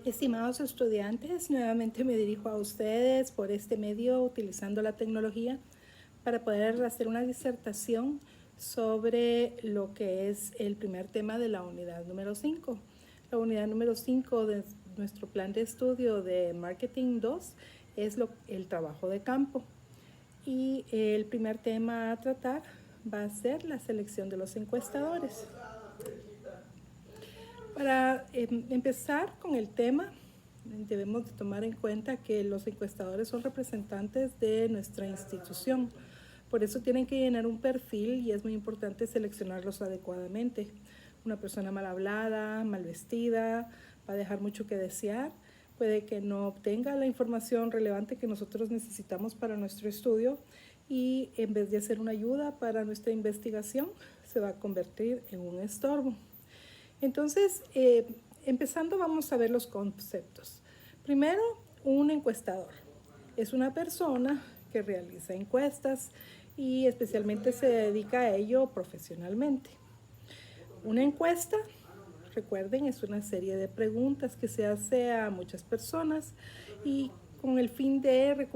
Estimados estudiantes, nuevamente me dirijo a ustedes por este medio utilizando la tecnología para poder hacer una disertación sobre lo que es el primer tema de la unidad número 5. La unidad número 5 de nuestro plan de estudio de Marketing 2 es el trabajo de campo. Y el primer tema a tratar va a ser la selección de los encuestadores. Para empezar con el tema, debemos de tomar en cuenta que los encuestadores son representantes de nuestra institución. Por eso tienen que llenar un perfil y es muy importante seleccionarlos adecuadamente. Una persona mal hablada, mal vestida, va a dejar mucho que desear. Puede que no obtenga la información relevante que nosotros necesitamos para nuestro estudio y en vez de ser una ayuda para nuestra investigación, se va a convertir en un estorbo. Entonces, empezando vamos a ver los conceptos. Primero, un encuestador. Es una persona que realiza encuestas y especialmente se dedica a ello profesionalmente. Una encuesta, recuerden, es una serie de preguntas que se hace a muchas personas y con el fin de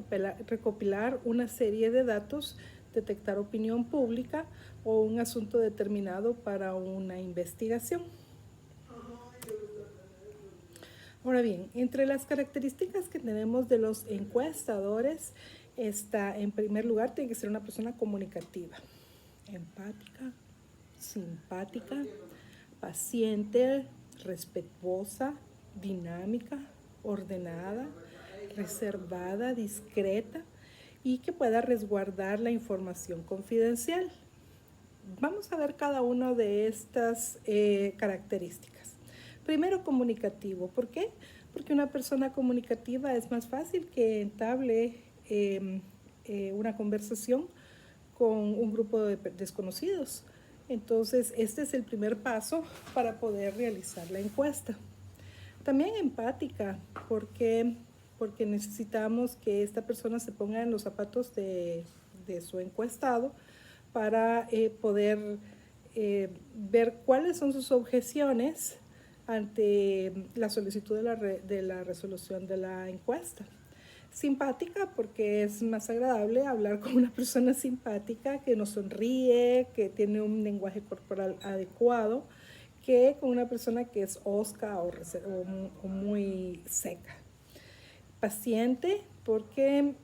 recopilar una serie de datos, detectar opinión pública o un asunto determinado para una investigación. Ahora bien, entre las características que tenemos de los encuestadores está, en primer lugar, tiene que ser una persona comunicativa, empática, simpática, paciente, respetuosa, dinámica, ordenada, reservada, discreta y que pueda resguardar la información confidencial. Vamos a ver cada una de estas características. Primero, comunicativo. ¿Por qué? Porque una persona comunicativa es más fácil que entable una conversación con un grupo de desconocidos. Entonces, este es el primer paso para poder realizar la encuesta. También empática, porque necesitamos que esta persona se ponga en los zapatos de su encuestado para poder ver cuáles son sus objeciones ante la solicitud de la resolución de la encuesta. Simpática, porque es más agradable hablar con una persona simpática que nos sonríe, que tiene un lenguaje corporal adecuado, que con una persona que es hosca o muy seca. Paciente, porque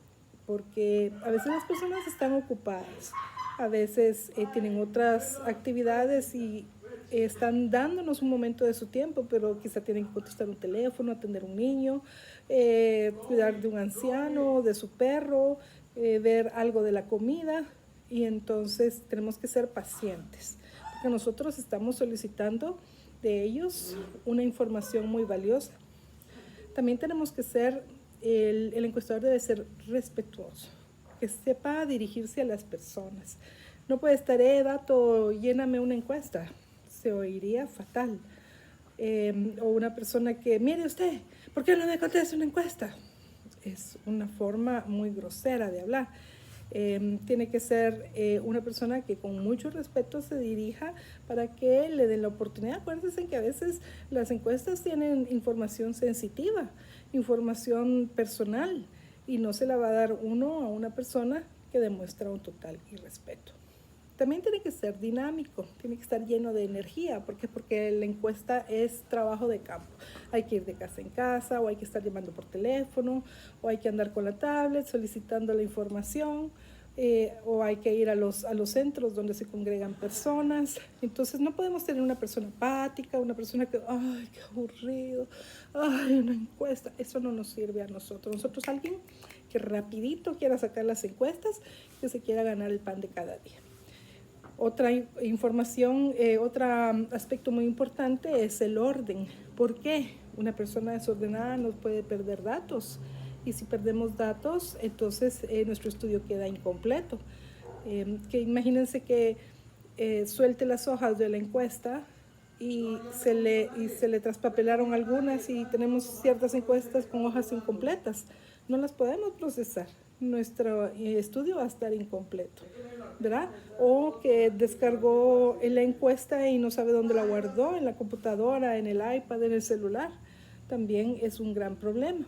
a veces las personas están ocupadas, a veces tienen otras actividades y están dándonos un momento de su tiempo, pero quizá tienen que contestar un teléfono, atender a un niño, cuidar de un anciano, de su perro, ver algo de la comida, y entonces tenemos que ser pacientes, porque nosotros estamos solicitando de ellos una información muy valiosa. También tenemos que ser, el encuestador debe ser respetuoso, que sepa dirigirse a las personas. No puede estar, dato, lléname una encuesta, se oiría fatal. O una persona que, mire usted, ¿por qué no me contesta una encuesta? Es una forma muy grosera de hablar. Tiene que ser una persona que con mucho respeto se dirija para que le den la oportunidad. Acuérdense que a veces las encuestas tienen información sensitiva, información personal, y no se la va a dar uno a una persona que demuestra un total irrespeto. También tiene que ser dinámico, tiene que estar lleno de energía. ¿Por qué? Porque la encuesta es trabajo de campo. Hay que ir de casa en casa, o hay que estar llamando por teléfono, o hay que andar con la tablet solicitando la información, o hay que ir a los centros donde se congregan personas. Entonces no podemos tener una persona apática, una persona que, ay, qué aburrido, ay, una encuesta. Eso no nos sirve a nosotros. Nosotros alguien que rapidito quiera sacar las encuestas, que se quiera ganar el pan de cada día. Otra información, otro aspecto muy importante es el orden. ¿Por qué? Una persona desordenada no puede perder datos, y si perdemos datos, entonces nuestro estudio queda incompleto. Que imagínense que suelte las hojas de la encuesta y se le traspapelaron algunas y tenemos ciertas encuestas con hojas incompletas. No las podemos procesar. Nuestro estudio va a estar incompleto, ¿verdad? O que descargó la encuesta y no sabe dónde la guardó, en la computadora, en el iPad, en el celular. también es un gran problema.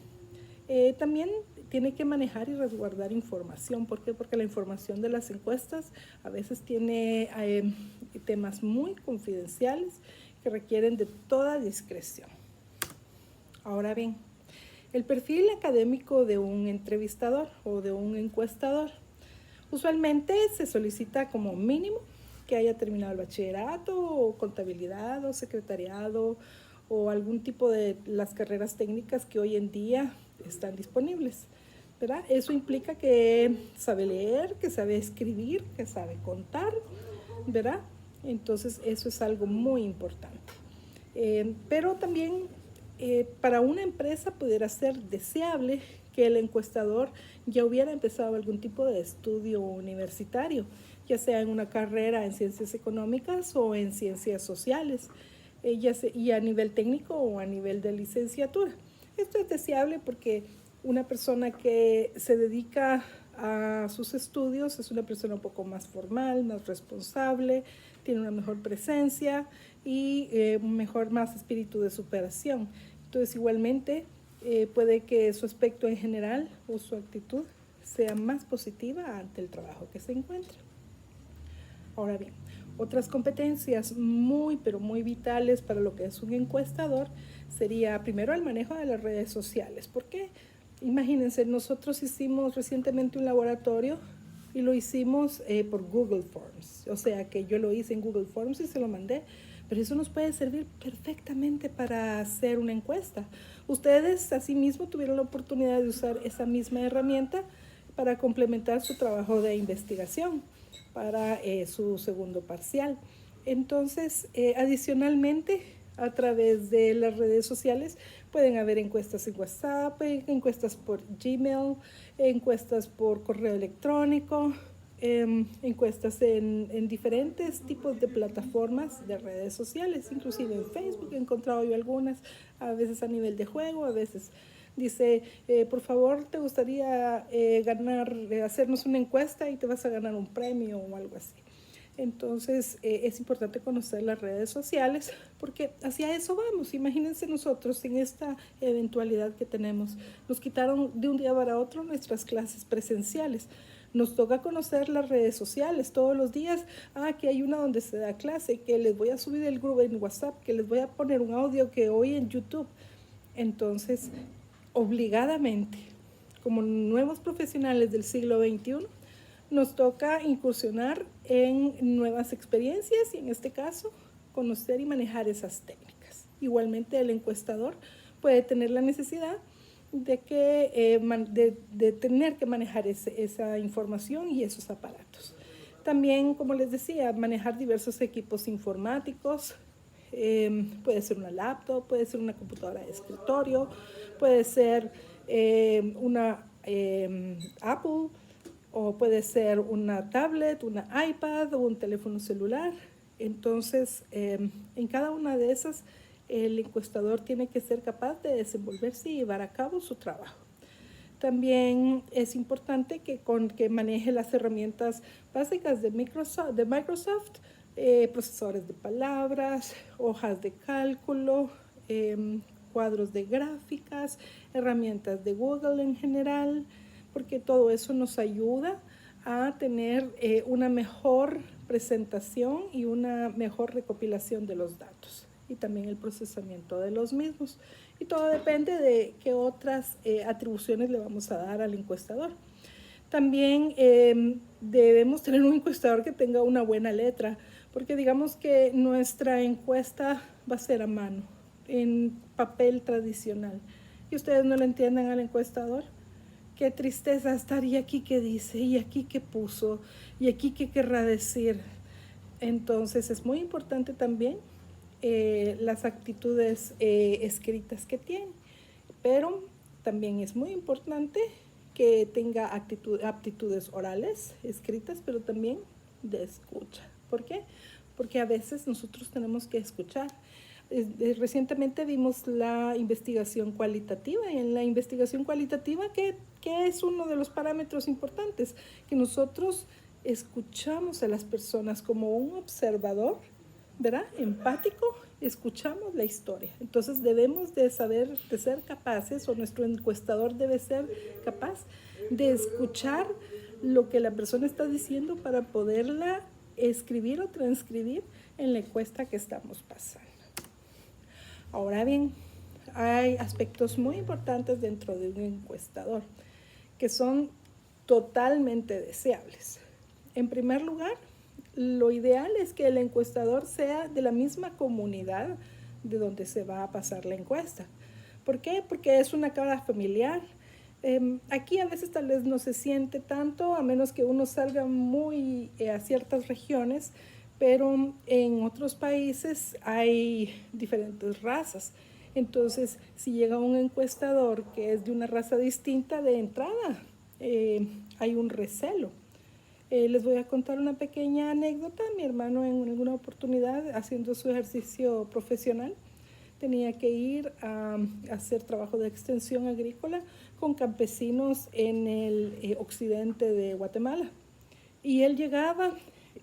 También tiene que manejar y resguardar información. ¿Por qué? Porque la información de las encuestas a veces tiene temas muy confidenciales que requieren de toda discreción. Ahora bien, el perfil académico de un entrevistador o de un encuestador. Usualmente se solicita como mínimo que haya terminado el bachillerato o contabilidad o secretariado o algún tipo de las carreras técnicas que hoy en día están disponibles, ¿verdad? Eso implica que sabe leer, que sabe escribir, que sabe contar, ¿verdad? Entonces eso es algo muy importante. Pero también para una empresa pudiera ser deseable que el encuestador ya hubiera empezado algún tipo de estudio universitario, ya sea en una carrera en ciencias económicas o en ciencias sociales, y a nivel técnico o a nivel de licenciatura. Esto es deseable porque una persona que se dedica a sus estudios es una persona un poco más formal, más responsable, tiene una mejor presencia y más espíritu de superación. Entonces, igualmente, puede que su aspecto en general o su actitud sea más positiva ante el trabajo que se encuentra. Ahora bien, otras competencias muy, pero muy vitales para lo que es un encuestador sería primero el manejo de las redes sociales. ¿Por qué? Imagínense, nosotros hicimos recientemente un laboratorio y lo hicimos por Google Forms. O sea que yo lo hice en Google Forms y se lo mandé. Pero eso nos puede servir perfectamente para hacer una encuesta. Ustedes asimismo tuvieron la oportunidad de usar esa misma herramienta para complementar su trabajo de investigación para su segundo parcial. Entonces, adicionalmente, a través de las redes sociales pueden haber encuestas en WhatsApp, encuestas por Gmail, encuestas por correo electrónico, encuestas en diferentes tipos de plataformas de redes sociales, inclusive en Facebook he encontrado yo algunas, a veces a nivel de juego, a veces dice, por favor, ¿te gustaría hacernos una encuesta y te vas a ganar un premio o algo así? Entonces, es importante conocer las redes sociales porque hacia eso vamos. Imagínense nosotros en esta eventualidad que tenemos. Nos quitaron de un día para otro nuestras clases presenciales. Nos toca conocer las redes sociales todos los días. Que hay una donde se da clase, que les voy a subir el grupo en WhatsApp, que les voy a poner un audio que hoy en YouTube. Entonces, obligadamente, como nuevos profesionales del siglo XXI, nos toca incursionar en nuevas experiencias y en este caso conocer y manejar esas técnicas. Igualmente el encuestador puede tener la necesidad de tener que manejar esa información y esos aparatos. También, como les decía, manejar diversos equipos informáticos, puede ser una laptop, puede ser una computadora de escritorio, puede ser una Apple, o puede ser una tablet, una iPad o un teléfono celular. Entonces, en cada una de esas, el encuestador tiene que ser capaz de desenvolverse y llevar a cabo su trabajo. También es importante que maneje las herramientas básicas de Microsoft, procesadores de palabras, hojas de cálculo, cuadros de gráficas, herramientas de Google en general, porque todo eso nos ayuda a tener una mejor presentación y una mejor recopilación de los datos y también el procesamiento de los mismos. Y todo depende de qué otras atribuciones le vamos a dar al encuestador. También debemos tener un encuestador que tenga una buena letra, porque digamos que nuestra encuesta va a ser a mano, en papel tradicional, y ustedes no le entiendan al encuestador. Qué tristeza estaría aquí que dice, y aquí que puso, y aquí que querrá decir. Entonces es muy importante también las actitudes escritas que tiene, pero también es muy importante que tenga aptitudes orales, escritas, pero también de escucha. ¿Por qué? Porque a veces nosotros tenemos que escuchar. Recientemente vimos la investigación cualitativa, y en la investigación cualitativa, ¿qué es uno de los parámetros importantes? Que nosotros escuchamos a las personas como un observador ¿verdad? Empático, escuchamos la historia. Entonces debemos de saber, de ser capaces, o nuestro encuestador debe ser capaz de escuchar lo que la persona está diciendo para poderla escribir o transcribir en la encuesta que estamos pasando. Ahora bien, hay aspectos muy importantes dentro de un encuestador que son totalmente deseables. En primer lugar, lo ideal es que el encuestador sea de la misma comunidad de donde se va a pasar la encuesta. ¿Por qué? Porque es una cara familiar. Aquí a veces tal vez no se siente tanto, a menos que uno salga muy a ciertas regiones, pero en otros países hay diferentes razas. Entonces, si llega un encuestador que es de una raza distinta de entrada, hay un recelo. Les voy a contar una pequeña anécdota. Mi hermano en alguna oportunidad, haciendo su ejercicio profesional, tenía que ir a hacer trabajo de extensión agrícola con campesinos en el occidente de Guatemala. Y él llegaba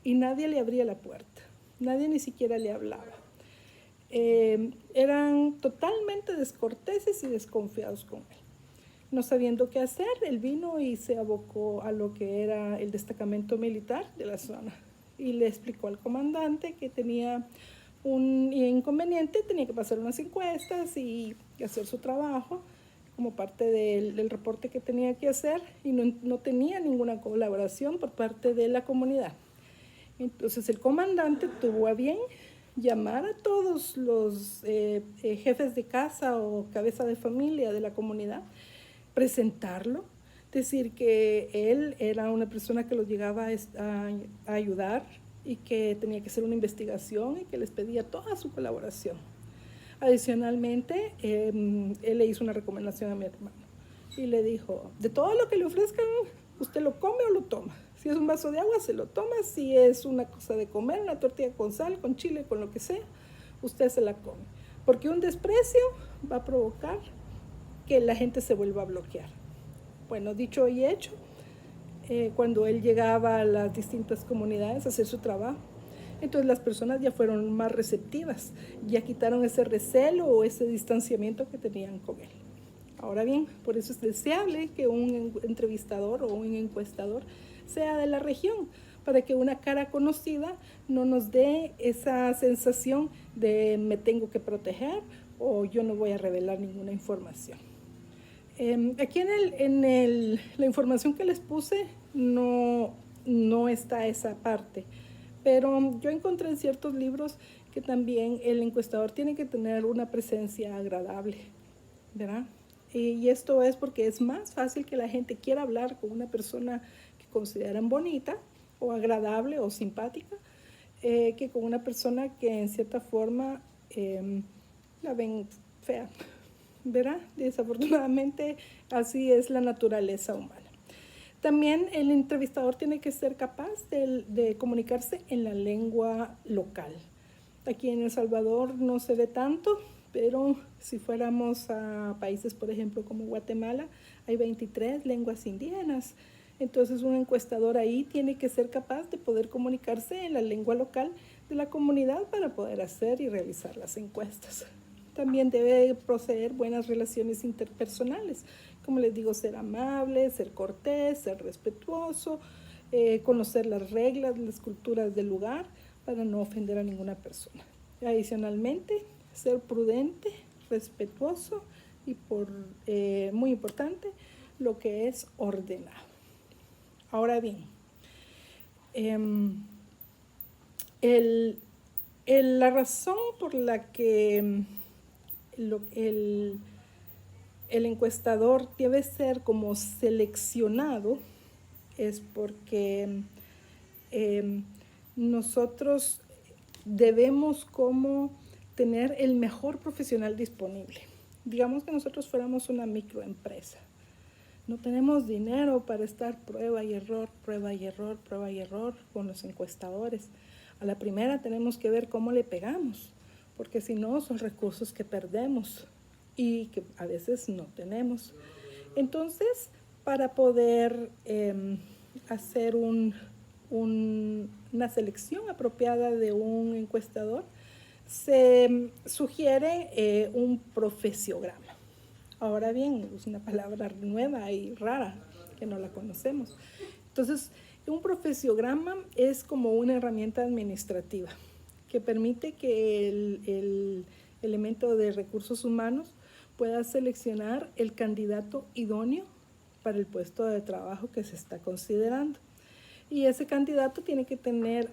y nadie le abría la puerta, nadie ni siquiera le hablaba. Eran totalmente descorteses y desconfiados con él. No sabiendo qué hacer, él vino y se abocó a lo que era el destacamento militar de la zona y le explicó al comandante que tenía un inconveniente, tenía que pasar unas encuestas y hacer su trabajo como parte del reporte que tenía que hacer, y no tenía ninguna colaboración por parte de la comunidad. Entonces el comandante tuvo a bien llamar a todos los jefes de casa o cabeza de familia de la comunidad, presentarlo, decir que él era una persona que los llegaba a ayudar y que tenía que hacer una investigación y que les pedía toda su colaboración. Adicionalmente, él le hizo una recomendación a mi hermano y le dijo, de todo lo que le ofrezcan, usted lo come o lo toma. Si es un vaso de agua, se lo toma. Si es una cosa de comer, una tortilla con sal, con chile, con lo que sea, usted se la come. Porque un desprecio va a provocar que la gente se vuelva a bloquear. Bueno, dicho y hecho, cuando él llegaba a las distintas comunidades a hacer su trabajo, entonces las personas ya fueron más receptivas, ya quitaron ese recelo o ese distanciamiento que tenían con él. Ahora bien, por eso es deseable que un entrevistador o un encuestador sea de la región, para que una cara conocida no nos dé esa sensación de me tengo que proteger o yo no voy a revelar ninguna información. Aquí la información que les puse no está esa parte, pero yo encontré en ciertos libros que también el encuestador tiene que tener una presencia agradable, ¿verdad? Y esto es porque es más fácil que la gente quiera hablar con una persona que consideran bonita o agradable o simpática, que con una persona que en cierta forma la ven fea, ¿verdad? Desafortunadamente así es la naturaleza humana. También el entrevistador tiene que ser capaz de comunicarse en la lengua local. Aquí en El Salvador no se ve tanto, pero si fuéramos a países, por ejemplo, como Guatemala, hay 23 lenguas indígenas. Entonces un encuestador ahí tiene que ser capaz de poder comunicarse en la lengua local de la comunidad para poder hacer y realizar las encuestas. También debe proceder buenas relaciones interpersonales. Como les digo, ser amable, ser cortés, ser respetuoso, conocer las reglas, las culturas del lugar para no ofender a ninguna persona. Adicionalmente, ser prudente, respetuoso y muy importante, lo que es ordenado. Ahora bien, la razón por la que el encuestador debe ser como seleccionado es porque nosotros debemos como tener el mejor profesional disponible. Digamos que nosotros fuéramos una microempresa. No tenemos dinero para estar prueba y error, prueba y error, prueba y error con los encuestadores. A la primera tenemos que ver cómo le pegamos, porque si no son recursos que perdemos y que a veces no tenemos. Entonces, para poder hacer un una selección apropiada de un encuestador, se sugiere un profesiograma. Ahora bien, es una palabra nueva y rara que no la conocemos. Entonces, un profesiograma es como una herramienta administrativa que permite que el elemento de recursos humanos pueda seleccionar el candidato idóneo para el puesto de trabajo que se está considerando. Y ese candidato tiene que tener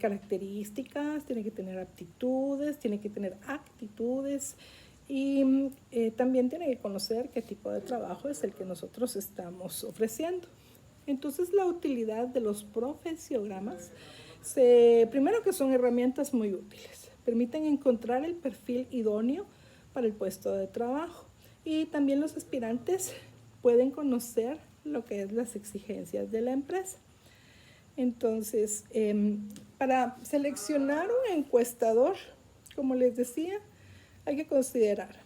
características, tiene que tener aptitudes, tiene que tener actitudes y también tiene que conocer qué tipo de trabajo es el que nosotros estamos ofreciendo. Entonces, la utilidad de los profesiogramas, primero que son herramientas muy útiles, permiten encontrar el perfil idóneo para el puesto de trabajo y también los aspirantes pueden conocer lo que es las exigencias de la empresa. Entonces, para seleccionar un encuestador, como les decía, hay que considerar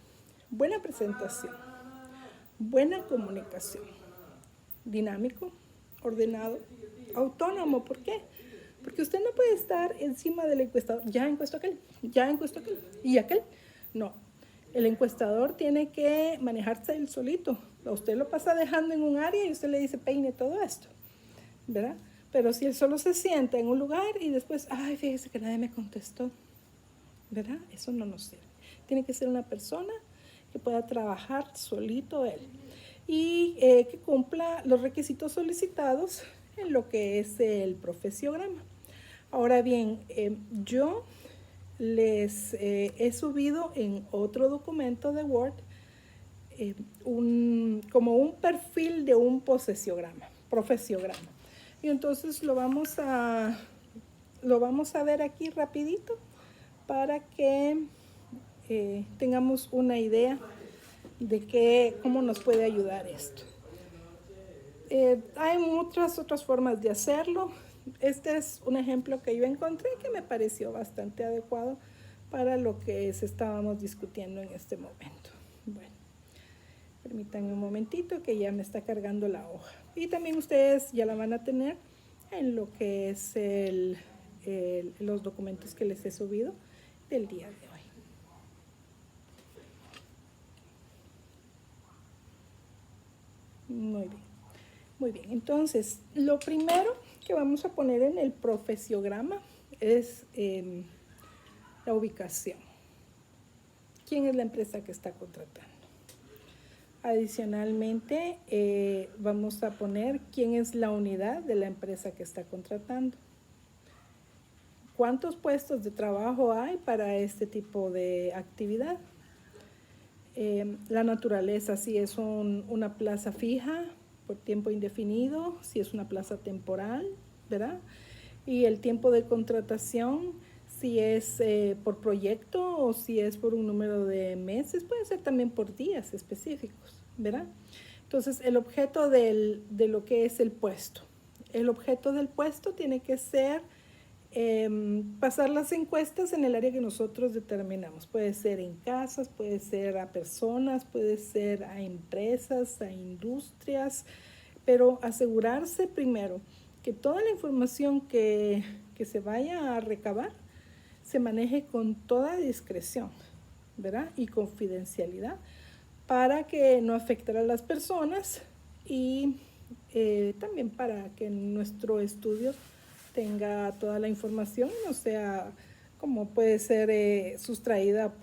buena presentación, buena comunicación, dinámico, ordenado, autónomo. ¿Por qué? Porque usted no puede estar encima del encuestador, ya encuesto aquel, y aquel. No, el encuestador tiene que manejarse él solito. Usted lo pasa dejando en un área y usted le dice peine todo esto, ¿verdad? Pero si él solo se sienta en un lugar y después, ay, fíjese que nadie me contestó, ¿verdad? Eso no nos sirve. Tiene que ser una persona que pueda trabajar solito él y que cumpla los requisitos solicitados en lo que es el profesiograma. Ahora bien, yo les he subido en otro documento de Word como un perfil de un profesiograma. Y entonces lo vamos a ver aquí rapidito para que tengamos una idea de cómo nos puede ayudar esto. Hay otras formas de hacerlo. Este es un ejemplo que yo encontré que me pareció bastante adecuado para lo que estábamos discutiendo en este momento. Bueno, permítanme un momentito que ya me está cargando la hoja. Y también ustedes ya la van a tener en lo que es los documentos que les he subido del día de hoy. Muy bien. Entonces, lo primero que vamos a poner en el profesiograma es la ubicación. ¿Quién es la empresa que está contratando? Adicionalmente, vamos a poner quién es la unidad de la empresa que está contratando. ¿Cuántos puestos de trabajo hay para este tipo de actividad? La naturaleza, si es una plaza fija por tiempo indefinido, si es una plaza temporal, ¿verdad? Y el tiempo de contratación, si es por proyecto o si es por un número de meses, puede ser también por días específicos, ¿verdad? Entonces, el objeto de lo que es el puesto. El objeto del puesto tiene que ser pasar las encuestas en el área que nosotros determinamos. Puede ser en casas, puede ser a personas, puede ser a empresas, a industrias, pero asegurarse primero que toda la información que se vaya a recabar se maneje con toda discreción, ¿verdad? Y confidencialidad para que no afecte a las personas y también para que nuestro estudio tenga toda la información y no sea como puede ser sustraída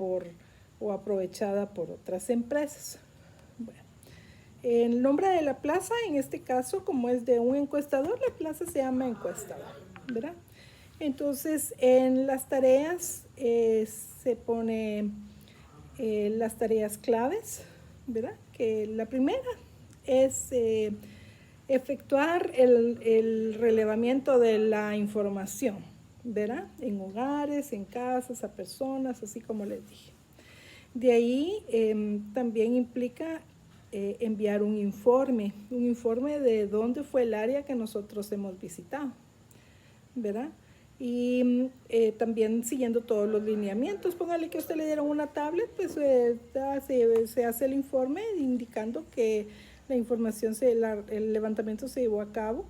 o aprovechada por otras empresas. Bueno, el nombre de la plaza, en este caso, como es de un encuestador, la plaza se llama encuestador, ¿verdad? Entonces, en las tareas se pone las tareas claves, ¿verdad? Que la primera es efectuar el relevamiento de la información, ¿verdad? En hogares, en casas, a personas, así como les dije. De ahí también implica enviar un informe de dónde fue el área que nosotros hemos visitado, ¿verdad? Y también siguiendo todos los lineamientos. Póngale que a usted le dieron una tablet, pues se hace el informe indicando que la información, el levantamiento se llevó a cabo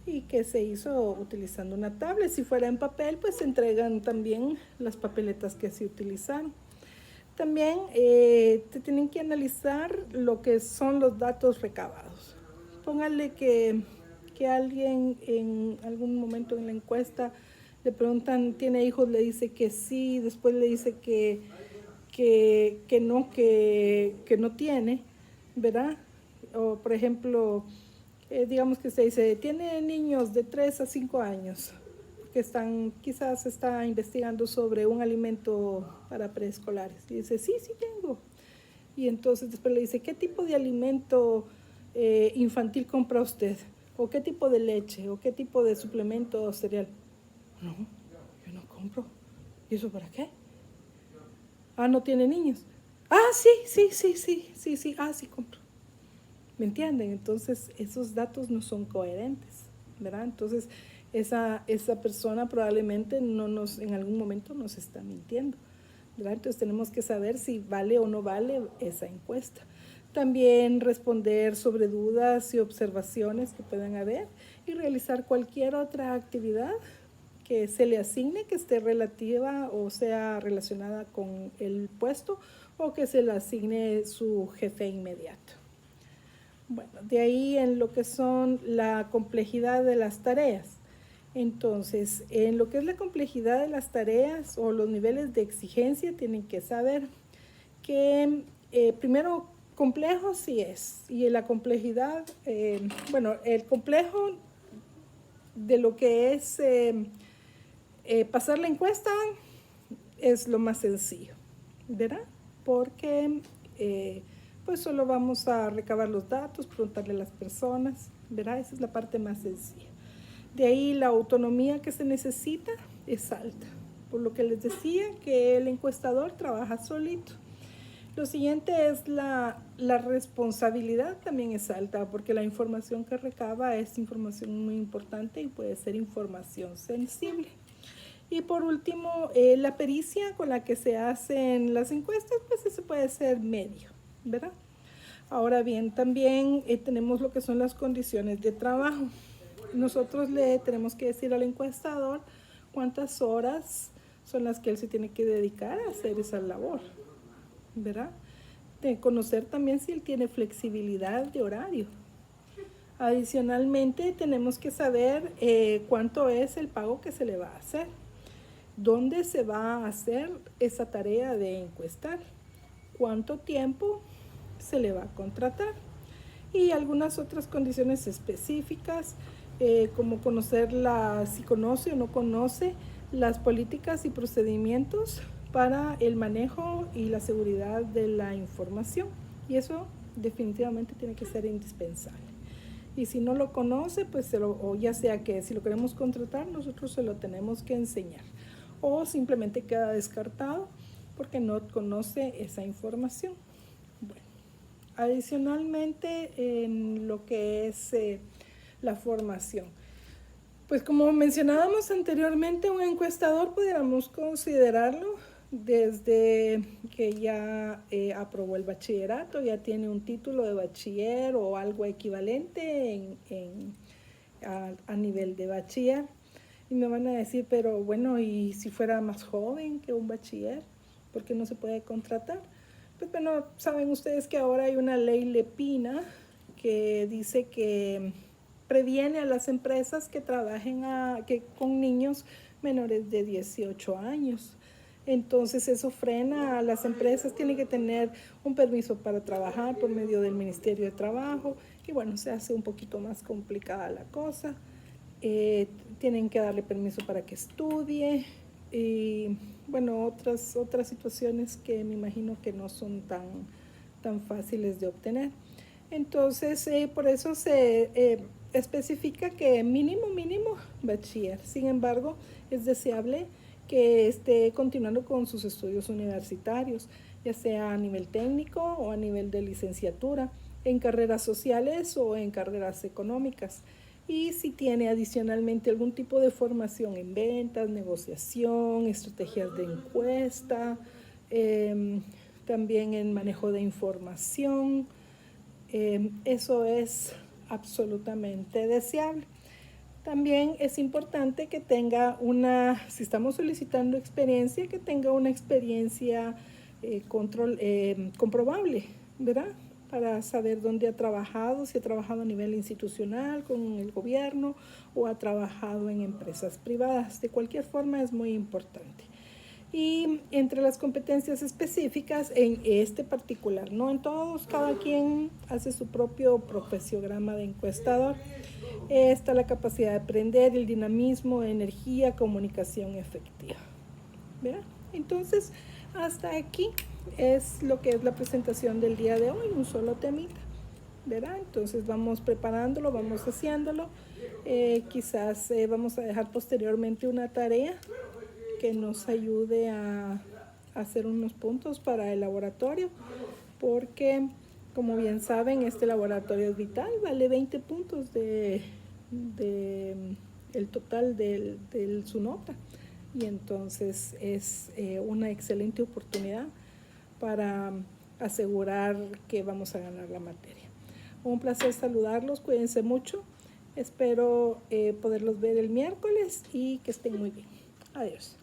y que se hizo utilizando una tablet. Si fuera en papel, pues se entregan también las papeletas que se utilizaron. También te tienen que analizar lo que son los datos recabados. Póngale que alguien en algún momento en la encuesta le preguntan, ¿tiene hijos? Le dice que sí, después le dice que no tiene, ¿verdad? O por ejemplo, digamos que se dice, tiene niños de 3 a 5 años que quizás está investigando sobre un alimento para preescolares. Y dice, sí, sí tengo. Y entonces después le dice, ¿qué tipo de alimento infantil compra usted? ¿O qué tipo de leche? ¿O qué tipo de suplemento o cereal? No, yo no compro. ¿Y eso para qué? Ah, no tiene niños. Ah, sí, sí compro. ¿Me entienden? Entonces, esos datos no son coherentes, ¿verdad? Entonces, esa persona probablemente en algún momento nos está mintiendo, ¿verdad? Entonces, tenemos que saber si vale o no vale esa encuesta. También responder sobre dudas y observaciones que puedan haber y realizar cualquier otra actividad que se le asigne que esté relativa o sea relacionada con el puesto o que se le asigne su jefe inmediato. Bueno, de ahí en lo que son la complejidad de las tareas. Entonces, en lo que es la complejidad de las tareas o los niveles de exigencia, tienen que saber que primero complejo sí es. Y la complejidad, bueno, el complejo de lo que es pasar la encuesta es lo más sencillo, ¿verdad? Porque pues solo vamos a recabar los datos, preguntarle a las personas, ¿verdad? Esa es la parte más sencilla. De ahí la autonomía que se necesita es alta. Por lo que les decía que el encuestador trabaja solito. Lo siguiente es la responsabilidad también es alta porque la información que recaba es información muy importante y puede ser información sensible. Y por último, la pericia con la que se hacen las encuestas, pues eso puede ser medio, ¿verdad? Ahora bien, también tenemos lo que son las condiciones de trabajo. Nosotros le tenemos que decir al encuestador cuántas horas son las que él se tiene que dedicar a hacer esa labor, ¿verdad? De conocer también si él tiene flexibilidad de horario. Adicionalmente, tenemos que saber cuánto es el pago que se le va a hacer. ¿Dónde se va a hacer esa tarea de encuestar? ¿Cuánto tiempo se le va a contratar? Y algunas otras condiciones específicas, como conocer si conoce o no conoce las políticas y procedimientos para el manejo y la seguridad de la información. Y eso definitivamente tiene que ser indispensable. Y si no lo conoce, pues o ya sea que si lo queremos contratar, nosotros se lo tenemos que enseñar. O simplemente queda descartado porque no conoce esa información. Bueno, adicionalmente en lo que es la formación. Pues como mencionábamos anteriormente, un encuestador pudiéramos considerarlo desde que ya aprobó el bachillerato, ya tiene un título de bachiller o algo equivalente a nivel de bachiller. Y me van a decir, pero bueno, ¿y si fuera más joven que un bachiller? ¿Por qué no se puede contratar? Pues bueno, saben ustedes que ahora hay una ley Lepina que dice que previene a las empresas que trabajen con niños menores de 18 años. Entonces eso frena a las empresas, tienen que tener un permiso para trabajar por medio del Ministerio de Trabajo y bueno, se hace un poquito más complicada la cosa. Tienen que darle permiso para que estudie y bueno, otras situaciones que me imagino que no son tan fáciles de obtener. Entonces, por eso se especifica que mínimo bachiller. Sin embargo, es deseable que esté continuando con sus estudios universitarios, ya sea a nivel técnico o a nivel de licenciatura, en carreras sociales o en carreras económicas. Y si tiene adicionalmente algún tipo de formación en ventas, negociación, estrategias de encuesta, también en manejo de información, eso es absolutamente deseable. También es importante que tenga si estamos solicitando experiencia, que tenga una experiencia comprobable, ¿verdad? Para saber dónde ha trabajado, si ha trabajado a nivel institucional, con el gobierno o ha trabajado en empresas privadas. De cualquier forma es muy importante. Y entre las competencias específicas en este particular, no en todos, cada quien hace su propio profesiograma de encuestador. Está la capacidad de aprender, el dinamismo, energía, comunicación efectiva. ¿Verdad? Entonces, hasta aquí es lo que es la presentación del día de hoy, un solo temita. ¿Verdad? Entonces vamos preparándolo, vamos haciéndolo. Quizás vamos a dejar posteriormente una tarea que nos ayude a hacer unos puntos para el laboratorio, porque como bien saben, este laboratorio es vital, vale 20 puntos de el total de su nota, y entonces es una excelente oportunidad para asegurar que vamos a ganar la materia. Un placer saludarlos, cuídense mucho, espero poderlos ver el miércoles y que estén muy bien. Adiós.